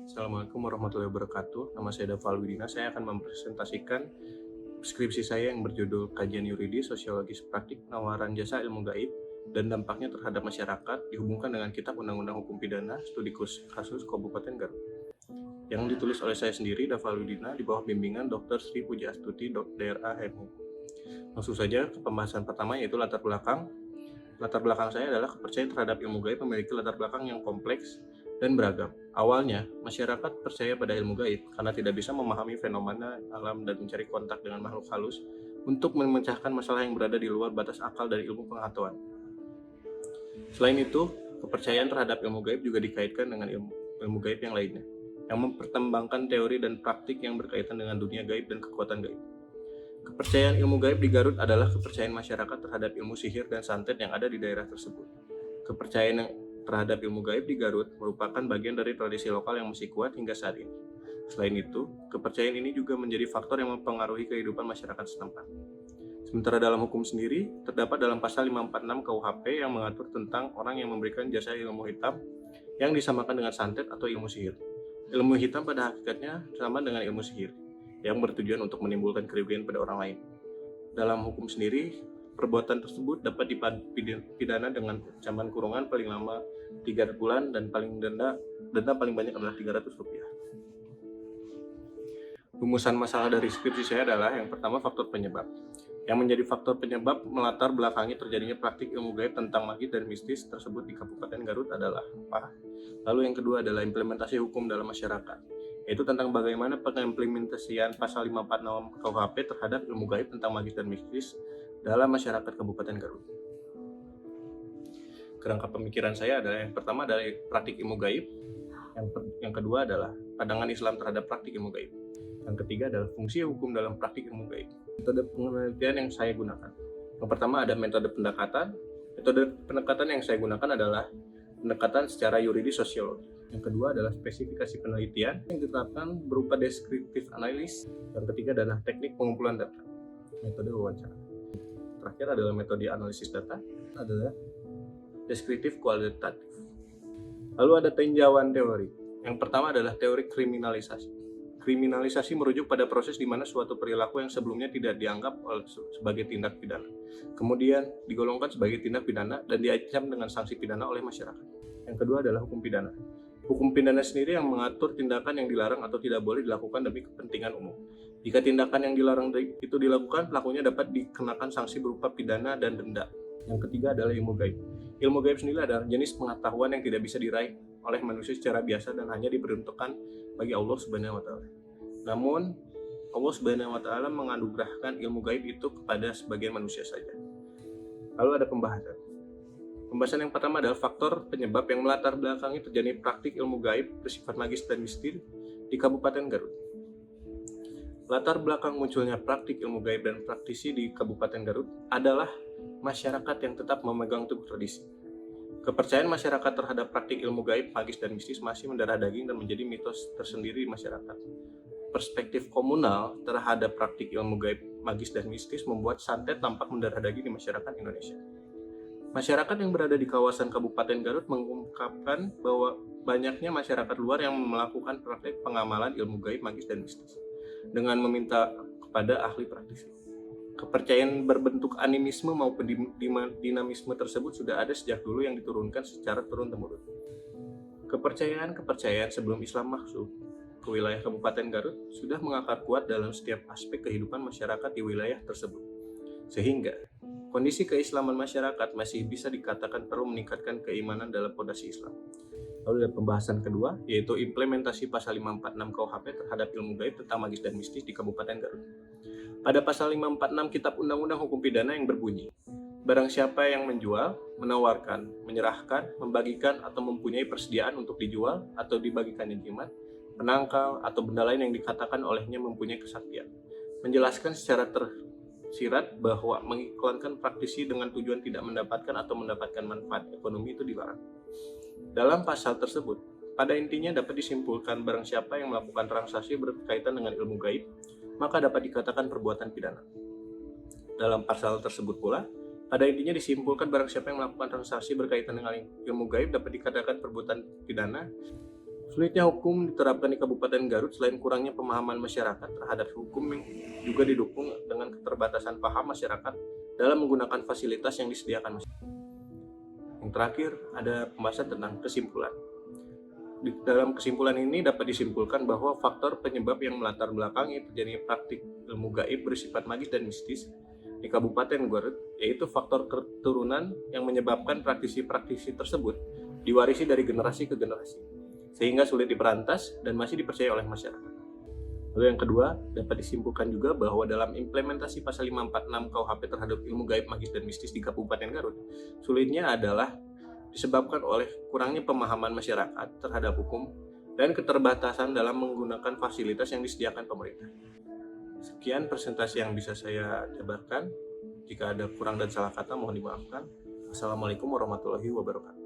Assalamualaikum warahmatullahi wabarakatuh. Nama saya Dava Alwidina. Saya akan mempresentasikan skripsi saya yang berjudul Kajian Yuridis Sosiologis Praktik Penawaran Jasa Ilmu Gaib dan Dampaknya Terhadap Masyarakat dihubungkan dengan Kitab Undang-Undang Hukum Pidana Studi Kasus Kabupaten Garut. Yang ditulis oleh saya sendiri, Dava Alwidina, di bawah bimbingan Dr. Sri Pujiastuti, DRA HMU. Langsung saja ke pembahasan pertama, yaitu latar belakang. Latar belakang saya adalah kepercayaan terhadap ilmu gaib memiliki latar belakang yang kompleks dan beragam. Awalnya, masyarakat percaya pada ilmu gaib karena tidak bisa memahami fenomena alam dan mencari kontak dengan makhluk halus untuk memecahkan masalah yang berada di luar batas akal dari ilmu pengetahuan. Selain itu, kepercayaan terhadap ilmu gaib juga dikaitkan dengan ilmu gaib yang lainnya, yang mempertimbangkan teori dan praktik yang berkaitan dengan dunia gaib dan kekuatan gaib. Kepercayaan ilmu gaib di Garut adalah kepercayaan masyarakat terhadap ilmu sihir dan santet yang ada di daerah tersebut. Kepercayaan terhadap ilmu gaib di Garut merupakan bagian dari tradisi lokal yang masih kuat hingga saat ini. Selain itu, kepercayaan ini juga menjadi faktor yang mempengaruhi kehidupan masyarakat setempat. Sementara dalam hukum sendiri, terdapat dalam pasal 546 KUHP yang mengatur tentang orang yang memberikan jasa ilmu hitam yang disamakan dengan santet atau ilmu sihir. Ilmu hitam pada hakikatnya sama dengan ilmu sihir, yang bertujuan untuk menimbulkan kerugian pada orang lain. Dalam hukum sendiri, perbuatan tersebut dapat dipidana dengan ancaman kurungan paling lama 3 bulan dan denda paling banyak adalah Rp300. Rumusan masalah dari skripsi saya adalah yang pertama faktor penyebab. Yang menjadi faktor penyebab melatar belakangi terjadinya praktik ilmu gaib tentang magis dan mistis tersebut di Kabupaten Garut adalah apa? Lalu yang kedua adalah implementasi hukum dalam masyarakat, yaitu tentang bagaimana pengimplementasian pasal 546 KUHP terhadap ilmu gaib tentang magis dan mistis dalam masyarakat Kabupaten Garut. Kerangka pemikiran saya adalah yang pertama adalah praktik ilmu gaib, yang kedua adalah pandangan Islam terhadap praktik ilmu gaib, yang ketiga adalah fungsi hukum dalam praktik ilmu gaib. Metode penelitian yang saya gunakan, yang pertama ada metode pendekatan. Metode pendekatan yang saya gunakan adalah pendekatan secara yuridis sosiologi. Yang kedua adalah spesifikasi penelitian yang ditetapkan berupa deskriptif analis. Yang ketiga adalah teknik pengumpulan data, metode wawancara. Terakhir adalah metode analisis data, adalah deskriptif kualitatif. Lalu ada tinjauan teori. Yang pertama adalah teori kriminalisasi. Kriminalisasi merujuk pada proses di mana suatu perilaku yang sebelumnya tidak dianggap sebagai tindak pidana, kemudian digolongkan sebagai tindak pidana dan diancam dengan sanksi pidana oleh masyarakat. Yang kedua adalah hukum pidana. Hukum pidana sendiri yang mengatur tindakan yang dilarang atau tidak boleh dilakukan demi kepentingan umum. Jika tindakan yang dilarang itu dilakukan, pelakunya dapat dikenakan sanksi berupa pidana dan denda. Yang ketiga adalah ilmu gaib. Ilmu gaib sendiri adalah jenis pengetahuan yang tidak bisa diraih oleh manusia secara biasa dan hanya diperuntukkan bagi Allah Subhanahu wa taala. Namun, Allah Subhanahu wa taala menganugerahkan ilmu gaib itu kepada sebagian manusia saja. Lalu ada pembahasan. Pembahasan yang pertama adalah faktor penyebab yang melatar belakangi terjadi praktik ilmu gaib bersifat magis dan mistis di Kabupaten Garut. Latar belakang munculnya praktik ilmu gaib dan praktisi di Kabupaten Garut adalah masyarakat yang tetap memegang teguh tradisi. Kepercayaan masyarakat terhadap praktik ilmu gaib, magis, dan mistis masih mendarah daging dan menjadi mitos tersendiri di masyarakat. Perspektif komunal terhadap praktik ilmu gaib, magis, dan mistis membuat santet tampak mendarah daging di masyarakat Indonesia. Masyarakat yang berada di kawasan Kabupaten Garut mengungkapkan bahwa banyaknya masyarakat luar yang melakukan praktik pengamalan ilmu gaib, magis, dan mistis dengan meminta kepada ahli praktisi. Kepercayaan berbentuk animisme maupun dinamisme tersebut sudah ada sejak dulu yang diturunkan secara turun-temurun. Kepercayaan sebelum Islam masuk ke wilayah Kabupaten Garut sudah mengakar kuat dalam setiap aspek kehidupan masyarakat di wilayah tersebut. Sehingga kondisi keislaman masyarakat masih bisa dikatakan perlu meningkatkan keimanan dalam fondasi Islam. Lalu ada pembahasan kedua, yaitu implementasi pasal 546 KUHP terhadap ilmu gaib tentang magis dan mistis di Kabupaten Garut. Pada pasal 546 Kitab Undang-Undang Hukum Pidana yang berbunyi, barang siapa yang menjual, menawarkan, menyerahkan, membagikan, atau mempunyai persediaan untuk dijual atau dibagikannya jimat, penangkal, atau benda lain yang dikatakan olehnya mempunyai kesaktian, menjelaskan secara tersirat bahwa mengiklankan praktisi dengan tujuan tidak mendapatkan atau mendapatkan manfaat ekonomi itu dilarang. Dalam pasal tersebut, pada intinya dapat disimpulkan barang siapa yang melakukan transaksi berkaitan dengan ilmu gaib, maka dapat dikatakan perbuatan pidana. Dalam pasal tersebut pula, pada intinya disimpulkan barang siapa yang melakukan transaksi berkaitan dengan ilmu gaib dapat dikatakan perbuatan pidana. Sulitnya hukum diterapkan di Kabupaten Garut selain kurangnya pemahaman masyarakat terhadap hukum yang juga didukung dengan keterbatasan paham masyarakat dalam menggunakan fasilitas yang disediakan masyarakat. Yang terakhir, ada pembahasan tentang kesimpulan. Di dalam kesimpulan ini dapat disimpulkan bahwa faktor penyebab yang melatar belakangi terjadinya praktik ilmu gaib bersifat magis dan mistis di Kabupaten Garut, yaitu faktor keturunan yang menyebabkan praktisi-praktisi tersebut diwarisi dari generasi ke generasi, sehingga sulit diberantas dan masih dipercaya oleh masyarakat. Lalu yang kedua, dapat disimpulkan juga bahwa dalam implementasi pasal 546 KUHP terhadap ilmu gaib, magis, dan mistis di Kabupaten Garut, sulitnya adalah disebabkan oleh kurangnya pemahaman masyarakat terhadap hukum dan keterbatasan dalam menggunakan fasilitas yang disediakan pemerintah. Sekian presentasi yang bisa saya jabarkan. Jika ada kurang dan salah kata mohon dimaafkan. Assalamualaikum warahmatullahi wabarakatuh.